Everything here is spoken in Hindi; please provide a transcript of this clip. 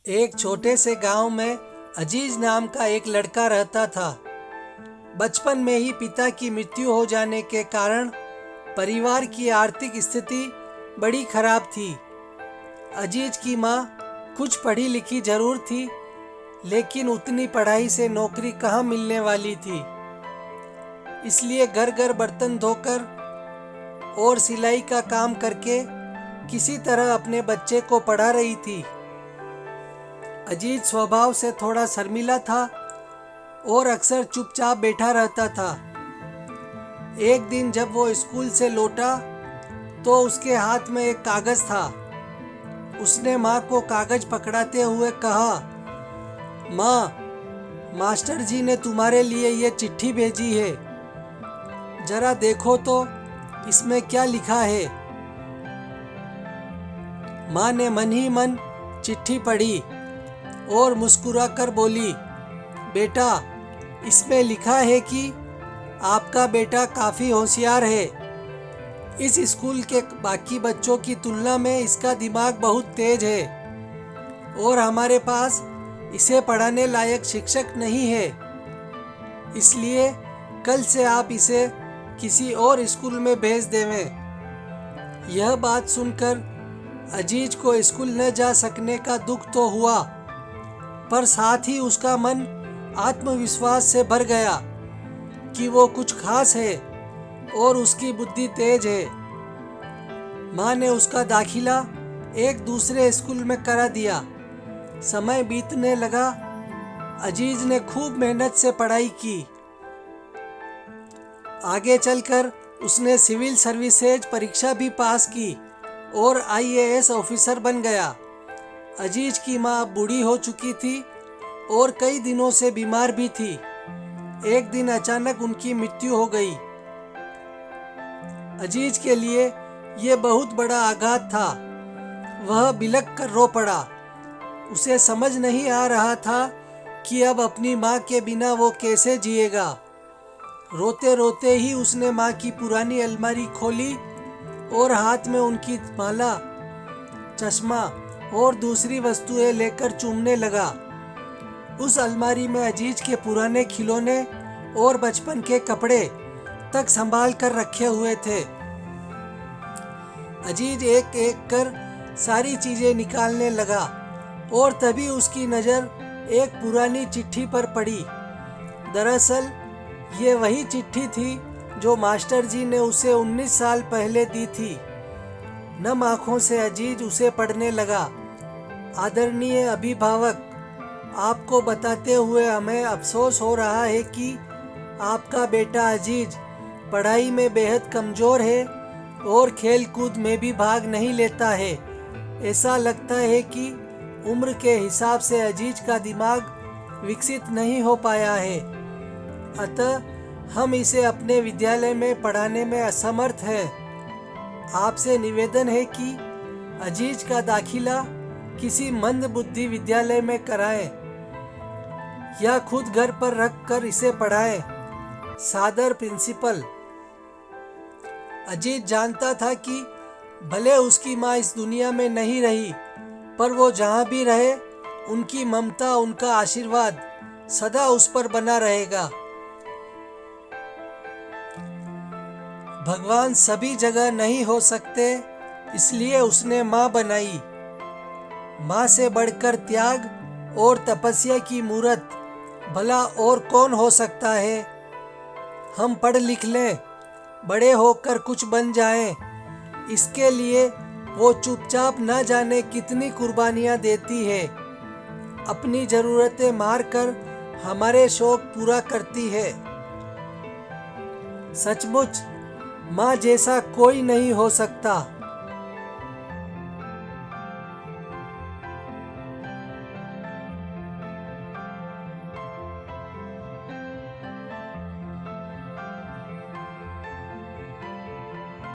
एक छोटे से गांव में अजीज नाम का एक लड़का रहता था। बचपन में ही पिता की मृत्यु हो जाने के कारण परिवार की आर्थिक स्थिति बड़ी खराब थी। अजीज की माँ कुछ पढ़ी लिखी जरूर थी, लेकिन उतनी पढ़ाई से नौकरी कहाँ मिलने वाली थी। इसलिए घर घर बर्तन धोकर और सिलाई का काम करके किसी तरह अपने बच्चे को पढ़ा रही थी। अजीज स्वभाव से थोड़ा शर्मीला था और अक्सर चुपचाप बैठा रहता था। एक दिन जब वो स्कूल से लौटा तो उसके हाथ में एक कागज था। उसने माँ को कागज पकड़ाते हुए कहा, माँ, मास्टर जी ने तुम्हारे लिए ये चिट्ठी भेजी है, जरा देखो तो इसमें क्या लिखा है। माँ ने मन ही मन चिट्ठी पढ़ी और मुस्कुराकर बोली, बेटा, इसमें लिखा है कि आपका बेटा काफ़ी होशियार है। इस स्कूल के बाकी बच्चों की तुलना में इसका दिमाग बहुत तेज है और हमारे पास इसे पढ़ाने लायक शिक्षक नहीं है। इसलिए कल से आप इसे किसी और स्कूल में भेज देवें। यह बात सुनकर अजीज को स्कूल न जा सकने का दुख तो हुआ, पर साथ ही उसका मन आत्मविश्वास से भर गया कि वो कुछ खास है और उसकी बुद्धि तेज है। माँ ने उसका दाखिला एक दूसरे स्कूल में करा दिया। समय बीतने लगा। अजीज ने खूब मेहनत से पढ़ाई की। आगे चलकर उसने सिविल सर्विसेज परीक्षा भी पास की और IAS ऑफिसर बन गया। अजीज की माँ बूढ़ी हो चुकी थी और कई दिनों से बीमार भी थी। एक दिन अचानक उनकी मृत्यु हो गई। अजीज के लिए यह बहुत बड़ा आघात था। वह बिलख कर रो पड़ा। उसे समझ नहीं आ रहा था कि अब अपनी माँ के बिना वो कैसे जिएगा। रोते रोते ही उसने माँ की पुरानी अलमारी खोली और हाथ में उनकी माला, चश्मा और दूसरी वस्तुएं लेकर चूमने लगा। उस अलमारी में अजीज के पुराने खिलौने और बचपन के कपड़े तक संभाल कर रखे हुए थे। अजीज एक एक कर सारी चीजें निकालने लगा और तभी उसकी नज़र एक पुरानी चिट्ठी पर पड़ी। दरअसल ये वही चिट्ठी थी जो मास्टर जी ने उसे 19 साल पहले दी थी। नम आँखों से अजीज उसे पढ़ने लगा। आदरणीय अभिभावक, आपको बताते हुए हमें अफसोस हो रहा है कि आपका बेटा अजीज पढ़ाई में बेहद कमज़ोर है और खेल कूद में भी भाग नहीं लेता है। ऐसा लगता है कि उम्र के हिसाब से अजीज का दिमाग विकसित नहीं हो पाया है, अतः हम इसे अपने विद्यालय में पढ़ाने में असमर्थ हैं। आपसे निवेदन है कि अजीज का दाखिला किसी मंद बुद्धि विद्यालय में कराएं या खुद घर पर रख कर इसे पढ़ाएं। सादर प्रिंसिपल। अजीज जानता था कि भले उसकी माँ इस दुनिया में नहीं रही, पर वो जहाँ भी रहे उनकी ममता, उनका आशीर्वाद सदा उस पर बना रहेगा। भगवान सभी जगह नहीं हो सकते, इसलिए उसने माँ बनाई। माँ से बढ़कर त्याग और तपस्या की मूरत भला और कौन हो सकता है। हम पढ़ लिख लें, बड़े होकर कुछ बन जाएं, इसके लिए वो चुपचाप न जाने कितनी कुर्बानियाँ देती है। अपनी ज़रूरतें मार कर हमारे शौक पूरा करती है। सचमुच माँ जैसा कोई नहीं हो सकता।